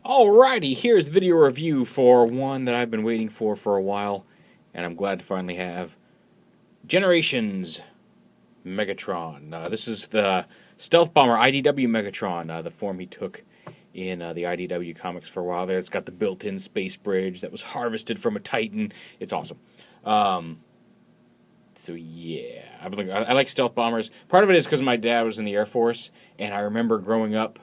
Alrighty, here's video review for one that I've been waiting for a while, and I'm glad to finally have. Generations Megatron. This is the Stealth Bomber IDW Megatron, the form he took in the IDW comics for a while there. It's got the built-in space bridge that was harvested from a Titan. It's awesome. So yeah, I like Stealth Bombers. Part of it is because my dad was in the Air Force, and I remember growing up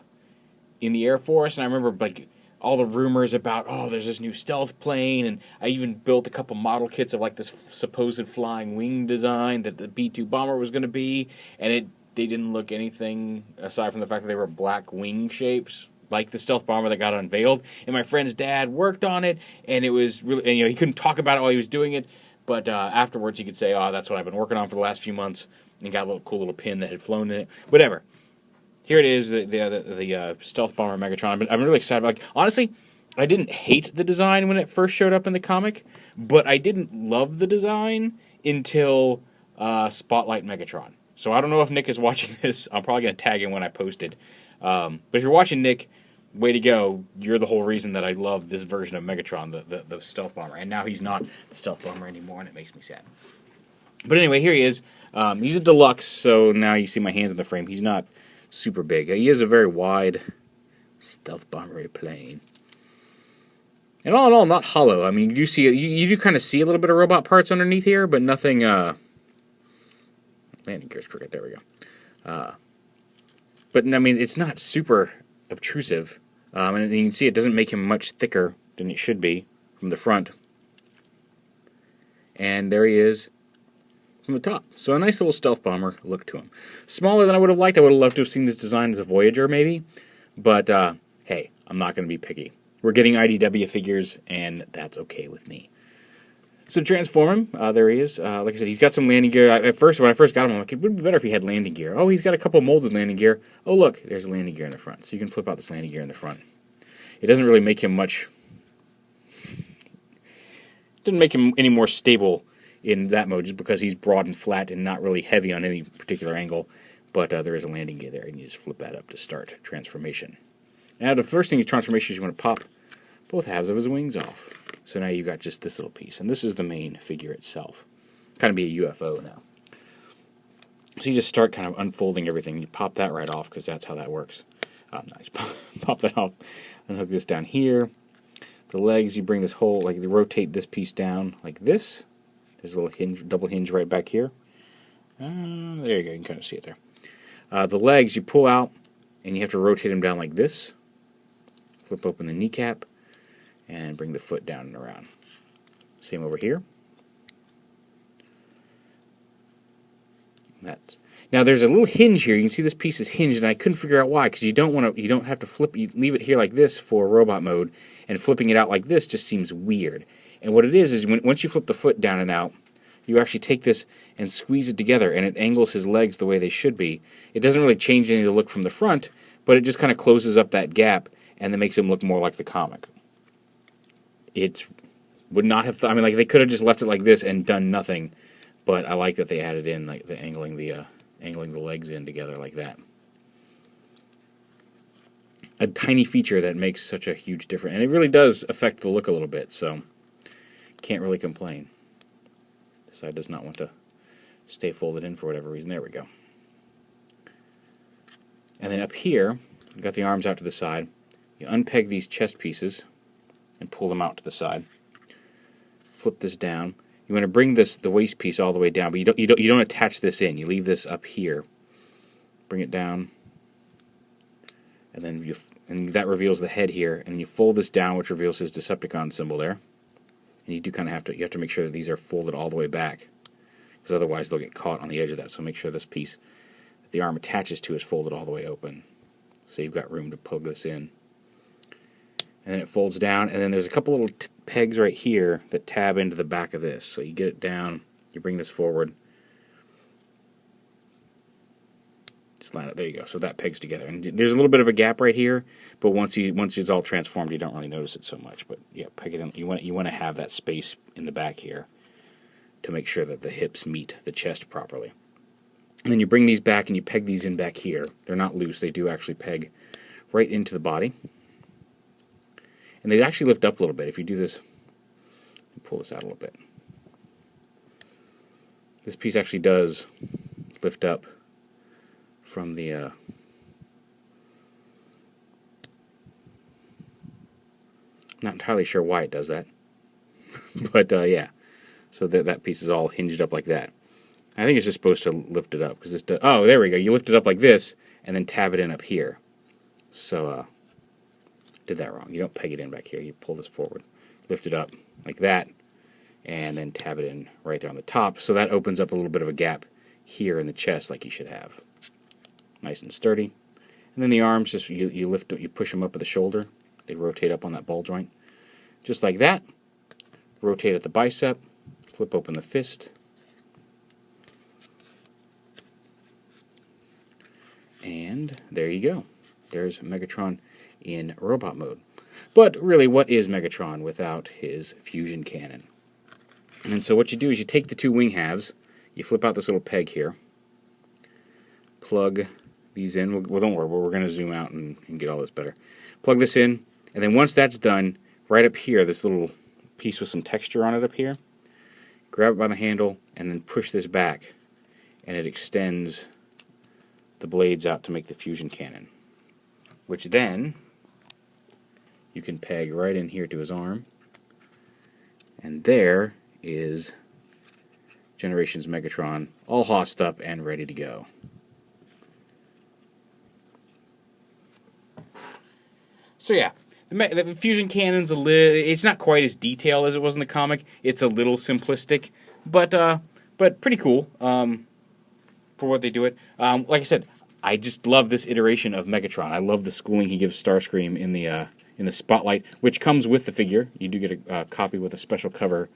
in the Air Force, and I remember like all the rumors about, oh, there's this new stealth plane, and I even built a couple model kits of like this supposed flying wing design that the B-2 bomber was going to be, and they didn't look anything aside from the fact that they were black wing shapes like the stealth bomber that got unveiled. And my friend's dad worked on it, and it was really, and, he couldn't talk about it while he was doing it, but afterwards he could say, oh, that's what I've been working on for the last few months, and got a little cool little pin that had flown in it. Whatever. Here it is, the Stealth Bomber Megatron. I'm really excited about it. Like, honestly, I didn't hate the design when it first showed up in the comic, but I didn't love the design until Spotlight Megatron. So I don't know if Nick is watching this. I'm probably going to tag him when I post it. But if you're watching, Nick, way to go. You're the whole reason that I love this version of Megatron, the Stealth Bomber. And now he's not the Stealth Bomber anymore, and it makes me sad. But anyway, here he is. He's a Deluxe, so now you see my hands in the frame. He's not super big. He is a very wide stealth bomber plane. And all in all, not hollow. I mean, you do kind of see a little bit of robot parts underneath here, but nothing. Landing gear's crooked. There we go. But I mean, it's not super obtrusive, and you can see it doesn't make him much thicker than it should be from the front. And there he is from the top. So a nice little stealth bomber look to him. Smaller than I would have liked. I would have loved to have seen this design as a Voyager, maybe. But, hey, I'm not going to be picky. We're getting IDW figures, and that's okay with me. So to transform him, there he is. Like I said, he's got some landing gear. At first, when I first got him, I'm like, it would be better if he had landing gear. Oh, he's got a couple molded landing gear. Oh, look, there's a landing gear in the front. So you can flip out this landing gear in the front. It doesn't really make him much... Doesn't make him any more stable in that mode, just because he's broad and flat and not really heavy on any particular angle. But there is a landing gear there, and you just flip that up to start transformation. Now, the first thing in transformation is you want to pop both halves of his wings off. So now you've got just this little piece, and this is the main figure itself. Kind of be a UFO now. So you just start kind of unfolding everything. You pop that right off, because that's how that works. Nice. Pop that off, unhook this down here. The legs, you bring this whole, like, you rotate this piece down like this. There's a little hinge, double hinge right back here. There you go, you can kind of see it there. The legs you pull out, and you have to rotate them down like this. Flip open the kneecap, and bring the foot down and around. Same over here. Now there's a little hinge here. You can see this piece is hinged, and I couldn't figure out why, because you don't have to flip. You leave it here like this for robot mode, and flipping it out like this just seems weird. And what it is once you flip the foot down and out, you actually take this and squeeze it together, and it angles his legs the way they should be. It doesn't really change any of the look from the front, but it just kind of closes up that gap, and then makes him look more like the comic. It would not have... I mean, like, they could have just left it like this and done nothing, but I like that they added in, like, the angling the legs in together like that. A tiny feature that makes such a huge difference, and it really does affect the look a little bit, so can't really complain. This side does not want to stay folded in for whatever reason. There we go. And then up here, you've got the arms out to the side. You unpeg these chest pieces and pull them out to the side. Flip this down. You want to bring the waist piece all the way down, but you don't attach this in. You leave this up here. Bring it down, and then that reveals the head here. And you fold this down, which reveals his Decepticon symbol there. And you do kind of have to make sure that these are folded all the way back, because otherwise they'll get caught on the edge of that. So make sure this piece that the arm attaches to is folded all the way open, so you've got room to plug this in. And then it folds down, and then there's a couple little pegs right here that tab into the back of this. So you get it down, you bring this forward, slide it. There you go. So that pegs together, and there's a little bit of a gap right here, but once it's all transformed, you don't really notice it so much. But yeah, peg it in. You want to have that space in the back here to make sure that the hips meet the chest properly. And then you bring these back and you peg these in back here. They're not loose. They do actually peg right into the body. and they actually lift up a little bit. If you do this, pull this out a little bit. This piece actually does lift up from the not entirely sure why it does that, but yeah. So that piece is all hinged up like that. I think it's just supposed to lift it up because it's oh, there we go. You lift it up like this and then tab it in up here. So did that wrong. You don't peg it in back here. You pull this forward, lift it up like that, and then tab it in right there on the top. So that opens up a little bit of a gap here in the chest, like you should have. Nice and sturdy. And then the arms, just you lift it, you push them up at the shoulder. They rotate up on that ball joint, just like that. Rotate at the bicep. Flip open the fist. And there you go. There's Megatron in robot mode. But really, what is Megatron without his fusion cannon? And so what you do is you take the two wing halves, you flip out this little peg here, plug these in. Well, don't worry, we're going to zoom out and get all this better. Plug this in, and then once that's done, right up here, this little piece with some texture on it up here, grab it by the handle, and then push this back, and it extends the blades out to make the fusion cannon, which then you can peg right in here to his arm, and there is Generations Megatron all hossed up and ready to go. So yeah, the fusion cannon's it's not quite as detailed as it was in the comic. It's a little simplistic, but pretty cool. For what they do it. Like I said, I just love this iteration of Megatron. I love the schooling he gives Starscream in the Spotlight, which comes with the figure. You do get a copy with a special cover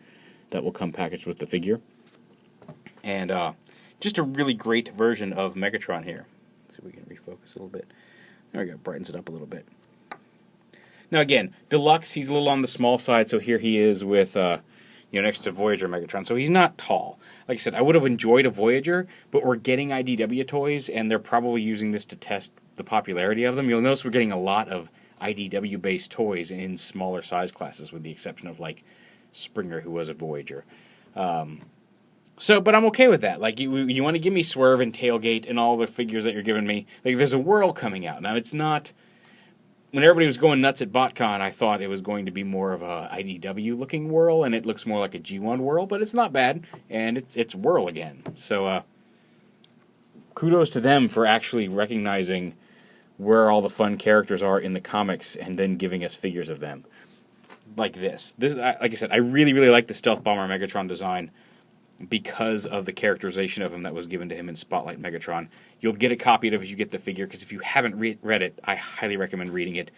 that will come packaged with the figure. And just a really great version of Megatron here. Let's see if we can refocus a little bit. There we go, brightens it up a little bit. Now again, Deluxe, he's a little on the small side, so here he is with next to Voyager Megatron. So he's not tall. Like I said, I would have enjoyed a Voyager, but we're getting IDW toys, and they're probably using this to test the popularity of them. You'll notice we're getting a lot of IDW-based toys in smaller size classes, with the exception of, like, Springer, who was a Voyager. But I'm okay with that. Like, you want to give me Swerve and Tailgate and all the figures that you're giving me. Like, there's a Whirl coming out. Now, it's not... When everybody was going nuts at BotCon, I thought it was going to be more of a IDW-looking Whirl, and it looks more like a G1 Whirl, but it's not bad, and it's Whirl again. So, kudos to them for actually recognizing where all the fun characters are in the comics and then giving us figures of them. Like this. Like I said, I really, really like the Stealth Bomber Megatron design because of the characterization of him that was given to him in Spotlight Megatron. You'll get a copy of it if you get the figure, because if you haven't read it, I highly recommend reading it.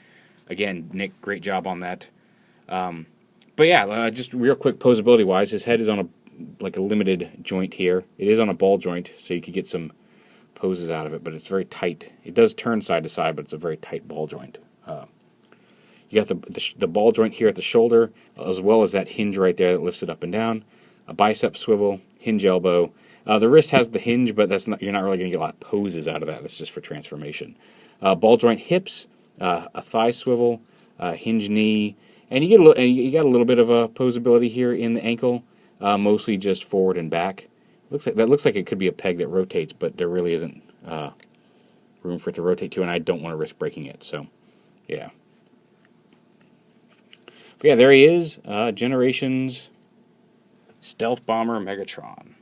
Again, Nick, great job on that. But yeah, just real quick, posability-wise, his head is on a limited joint here. It is on a ball joint, so you could get some poses out of it, but it's very tight. It does turn side to side, but it's a very tight ball joint. You got the ball joint here at the shoulder, as well as that hinge right there that lifts it up and down. A bicep swivel, hinge elbow. The wrist has the hinge, but you're not really going to get a lot of poses out of that. That's just for transformation. Ball joint hips, a thigh swivel, hinge knee, and you got a little bit of a posability here in the ankle, mostly just forward and back. That looks like it could be a peg that rotates, but there really isn't room for it to rotate to, and I don't want to risk breaking it. So, yeah. But yeah, there he is. Generations Stealth Bomber Megatron.